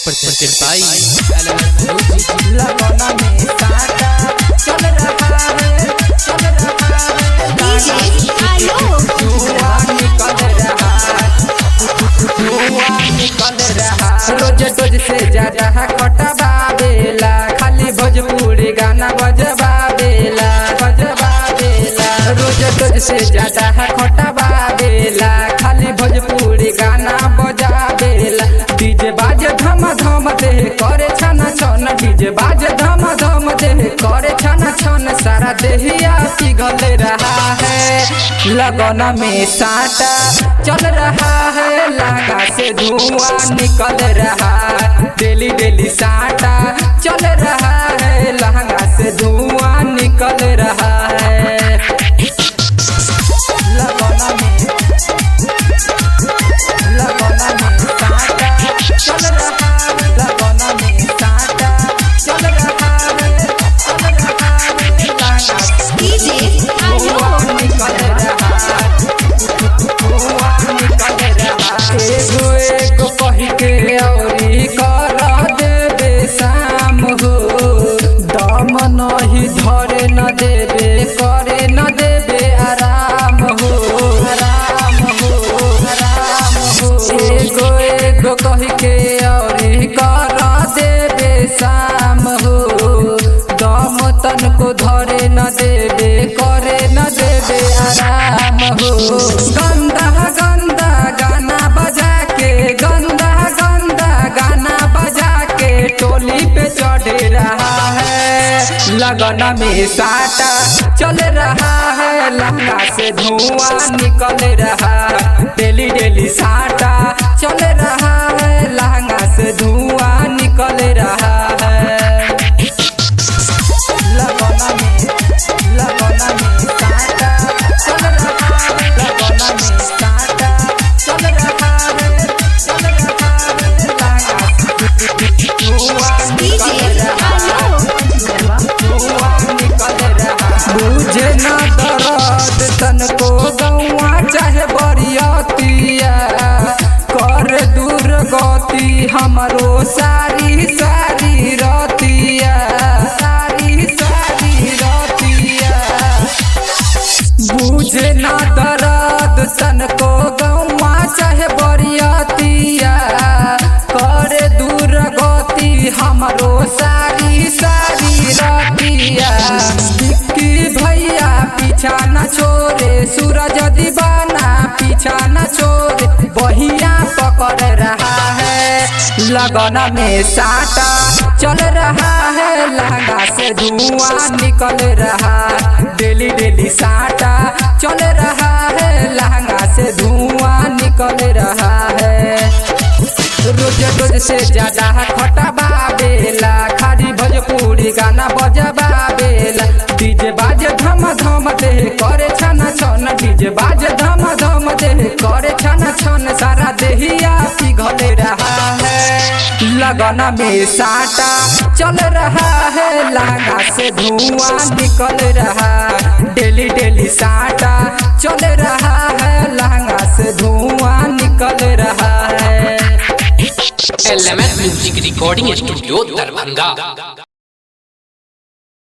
presented by लगना में काटा चल रहा है डीजे आलोक धुआं निकल रहा रोज रोज से ज्यादा खटबा बेला खाली भोजपुरी गाना बजबा बेला रोज रोज से ज्यादा खटबा बेला खाली भोजपुरी गाना बजा बेला डीजे बाजे धम धम दे करे छना छन डीजे बाजे धम धम दे करे छना छन सारा देहिया पिघल रहा है लगना में साटा चल रहा है लगा से धुआं निकल रहा डेली डेली साटा चल रहा है लहंगा से धुआं निकल रहा है लगना में साटा चल रहा है लगना में साटा चल रहा है लहंगा डीजे आलोक निकल रहा एगो एगो कही के औरी कर देबे शाम हो दम नहीं धरे न देबे करे न देबे आराम हो एगो एगो कही के औरी कर देबे शाम हो दम तनको धरे न देबे करे न देबे आराम हो गंदा गंदा गाना बजा के गंदा गंदा गाना बजा के टोली पे चढ़ रहा है लगना में साटा चल रहा है लहंगा से धुआं निकल रहा डेली डेली साटा चल रहा है लहंगा से धुआं निकल रहा है लगना में साटा चल रहा है लगना में साटा चल रहा है लहंगा धुआं डीजे आलोक बुझे न दर्द तनको गौआ चाहे बरियतिया कर दूर गति हमरो सारी सारी रतिया बुझे न दर्द तनको गौआ चाहे बरियतिया करे दूर गति हमरो सारी सारी रतिया विक्की भैया पीछा न छोड़े सूरज दीवाना पीछा न छोड़े बहिया पकड़ रहा है लगना में साटा चल रहा है लहंगा से धुआं निकल रहा डेली डेली साटा चल रहा है लहंगा से धुआं निकल रहा है रोज रोज से ज्यादा खटबा बेला खाली भोजपुरी गाना बजबा बेला डीजे बाजे धम धम दे करे छना छन डीजे बाजे धम धम दे करे छना छन सारा देहिया पिघल रहा है लगना में साटा चल रहा है लहंगा से धुआं निकल रहा डेली डेली साटा चल रहा है लहंगा से धुआं निकल रहा है LMS Music Recording Studio Darbhanga।